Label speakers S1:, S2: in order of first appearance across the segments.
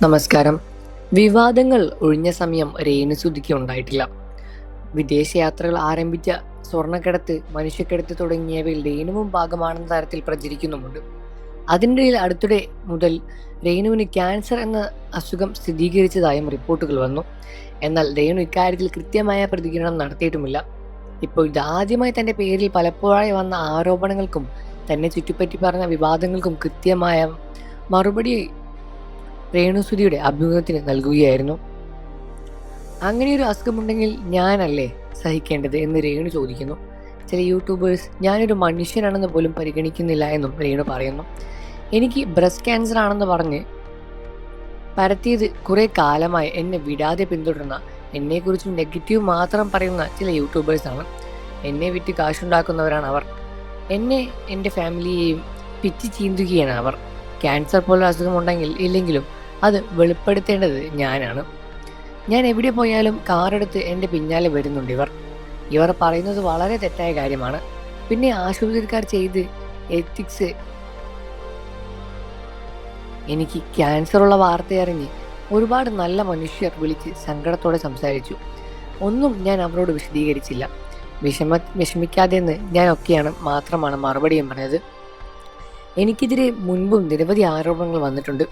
S1: നമസ്കാരം. വിവാദങ്ങൾ ഒഴിഞ്ഞ സമയം രേണുസുധിക്ക് ഉണ്ടായിട്ടില്ല. വിദേശയാത്രകൾ ആരംഭിച്ച സ്വർണ്ണക്കടത്ത്, മനുഷ്യക്കടത്ത് തുടങ്ങിയവയിൽ രേണുവും ഭാഗമാണെന്ന തരത്തിൽ പ്രചരിക്കുന്നുമുണ്ട്. അതിനിടയിൽ അടുത്തിടെ മുതൽ രേണുവിന് ക്യാൻസർ എന്ന അസുഖം സ്ഥിരീകരിച്ചതായും റിപ്പോർട്ടുകൾ വന്നു. എന്നാൽ രേണു ഇക്കാര്യത്തിൽ കൃത്യമായ പ്രതികരണം നടത്തിയിട്ടുമില്ല. ഇപ്പോൾ ഇതാദ്യമായി തന്റെ പേരിൽ പലപ്പോഴായി വന്ന ആരോപണങ്ങൾക്കും തന്നെ ചുറ്റിപ്പറ്റി പറഞ്ഞ വിവാദങ്ങൾക്കും കൃത്യമായ മറുപടി രേണുസുധിയുടെ അഭിമുഖത്തിന് നൽകുകയായിരുന്നു. അങ്ങനെയൊരു അസുഖമുണ്ടെങ്കിൽ ഞാനല്ലേ സഹിക്കേണ്ടത് എന്ന് രേണു ചോദിക്കുന്നു. ചില യൂട്യൂബേഴ്സ് ഞാനൊരു മനുഷ്യനാണെന്ന് പോലും പരിഗണിക്കുന്നില്ല എന്നും രേണു പറയുന്നു. എനിക്ക് ബ്രസ്റ്റ് ക്യാൻസർ ആണെന്ന് പറഞ്ഞ് പരത്തിയത് കുറെ കാലമായി എന്നെ വിടാതെ പിന്തുടരുന്ന, എന്നെക്കുറിച്ചും നെഗറ്റീവ് മാത്രം പറയുന്ന ചില യൂട്യൂബേഴ്സാണ്. എന്നെ വിറ്റ് കാശുണ്ടാക്കുന്നവരാണ് അവർ. എന്നെ, എൻ്റെ ഫാമിലിയെയും പിച്ചി ചീന്തുകയാണ് അവർ. ക്യാൻസർ പോലുള്ള അസുഖമുണ്ടെങ്കിൽ ഇല്ലെങ്കിലും അത് വെളിപ്പെടുത്തേണ്ടത് ഞാനാണ്. ഞാൻ എവിടെ പോയാലും കാറെടുത്ത് എൻ്റെ പിന്നാലെ വരുന്നുണ്ട് ഇവർ പറയുന്നത് വളരെ തെറ്റായ കാര്യമാണ്. പിന്നെ ആശുപത്രിക്കാർ ചെയ്ത് എത്തിക്സ്. എനിക്ക് ക്യാൻസറുള്ള വാർത്തയറിഞ്ഞ് ഒരുപാട് നല്ല മനുഷ്യർ വിളിച്ച് സങ്കടത്തോടെ സംസാരിച്ചു. ഒന്നും ഞാൻ അവരോട് വിശദീകരിച്ചില്ല. വിഷമിക്കാതെന്ന് ഞാൻ മാത്രമാണ് മറുപടിയും പറഞ്ഞത്. എനിക്കെതിരെ മുൻപും നിരവധി ആരോപണങ്ങൾ വന്നിട്ടുണ്ട്.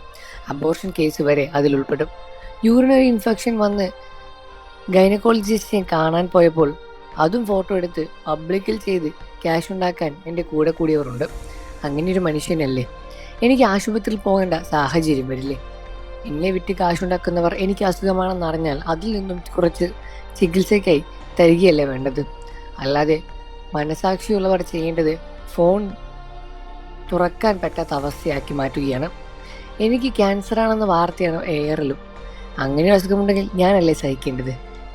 S1: അബോർഷൻ കേസ് വരെ അതിലുൾപ്പെടും. യൂറിനറി ഇൻഫെക്ഷൻ വന്ന് ഗൈനക്കോളജിസ്റ്റിനെ കാണാൻ പോയപ്പോൾ അതും ഫോട്ടോ എടുത്ത് പബ്ലിക്കിൽ ചെയ്ത് ക്യാഷ് ഉണ്ടാക്കാൻ എൻ്റെ കൂടെ കൂടിയവരുണ്ട്. അങ്ങനെയൊരു മനുഷ്യനല്ലേ. എനിക്ക് ആശുപത്രിയിൽ പോകേണ്ട സാഹചര്യം വരില്ലേ? എന്നെ വിറ്റ് കാശുണ്ടാക്കുന്നവർ എനിക്ക് അസുഖമാണെന്ന് അറിഞ്ഞാൽ അതിൽ നിന്നും കുറച്ച് ചികിത്സയ്ക്കായി തരികയല്ലേ വേണ്ടത്. അല്ലാതെ മനസാക്ഷിയുള്ളവർ ചെയ്യേണ്ടത് ഫോൺ തുറക്കാൻ പറ്റാത്ത അവസ്ഥയാക്കി മാറ്റുകയാണ്. എനിക്ക് ക്യാൻസറാണെന്ന വാർത്തയാണ് എയറിലും. അങ്ങനെ അസുഖമുണ്ടെങ്കിൽ ഞാനല്ലേ സഹിക്കേണ്ടത്?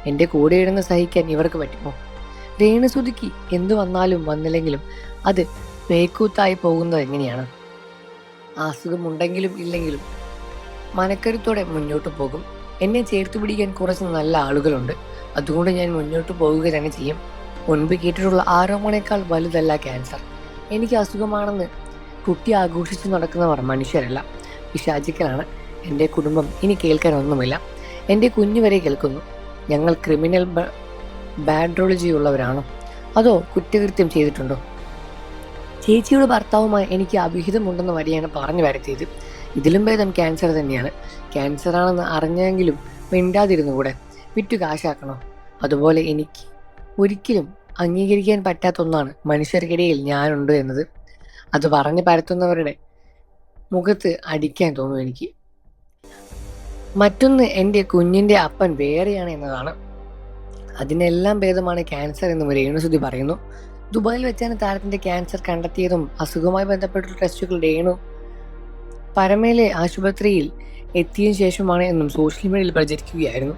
S1: എൻ്റെ കൂടെ ഇടുന്ന സഹിക്കാൻ ഇവർക്ക് പറ്റുമോ? രേണുസുധിക്ക് എന്തു വന്നാലും വന്നില്ലെങ്കിലും അത് പേക്കൂത്തായി പോകുന്നത് എങ്ങനെയാണ്? ആ അസുഖമുണ്ടെങ്കിലും ഇല്ലെങ്കിലും മനക്കരുത്തോടെ മുന്നോട്ട് പോകും. എന്നെ ചേർത്ത് പിടിക്കാൻ കുറച്ച് നല്ല ആളുകളുണ്ട്. അതുകൊണ്ട് ഞാൻ മുന്നോട്ട് പോവുക തന്നെ ചെയ്യും. മുൻപ് കേട്ടിട്ടുള്ള ആരോപണേക്കാൾ വലുതല്ല ക്യാൻസർ. എനിക്ക് അസുഖമാണെന്ന് കുട്ടി ആഘോഷിച്ച് നടക്കുന്നവർ മനുഷ്യരല്ല, പിശാചുക്കളാണ്. എൻ്റെ കുടുംബം ഇനി കേൾക്കാനൊന്നുമില്ല. എൻ്റെ കുഞ്ഞു വരെ കേൾക്കുന്നു. ഞങ്ങൾ ക്രിമിനൽ ബാഡ്രോളജി ഉള്ളവരാണോ, അതോ കുറ്റകൃത്യം ചെയ്തിട്ടുണ്ടോ? ചേച്ചിയുടെ ഭർത്താവുമായി എനിക്ക് അവിഹിതമുണ്ടെന്ന് വരെയാണ് പറഞ്ഞു വരുത്തിയത്. ഇതിലും ഭേദം ക്യാൻസർ തന്നെയാണ്. ക്യാൻസറാണെന്ന് അറിഞ്ഞെങ്കിലും മിണ്ടാതിരുന്നു കൂടെ? വിറ്റു കാശാക്കണോ? അതുപോലെ എനിക്ക് ഒരിക്കലും അംഗീകരിക്കാൻ പറ്റാത്ത ഒന്നാണ് മനുഷ്യർക്കിടയിൽ ഞാനുണ്ട് എന്നത്. അത് പറഞ്ഞ് പരത്തുന്നവരുടെ മുഖത്ത് അടിക്കാൻ തോന്നും എനിക്ക്. മറ്റൊന്ന്, എൻ്റെ കുഞ്ഞിൻ്റെ അപ്പൻ വേറെയാണ് എന്നതാണ്. അതിനെല്ലാം ഭേദമാണ് ക്യാൻസർ എന്നും രേണുസുധി പറയുന്നു. ദുബായിൽ വെച്ചാണ് താരത്തിൻ്റെ ക്യാൻസർ കണ്ടെത്തിയതും അസുഖവുമായി ബന്ധപ്പെട്ട ടെസ്റ്റുകൾ രേണു പരമേലെ ആശുപത്രിയിൽ എത്തിയതിനു ശേഷമാണ് എന്നും സോഷ്യൽ മീഡിയയിൽ പ്രചരിക്കുകയായിരുന്നു.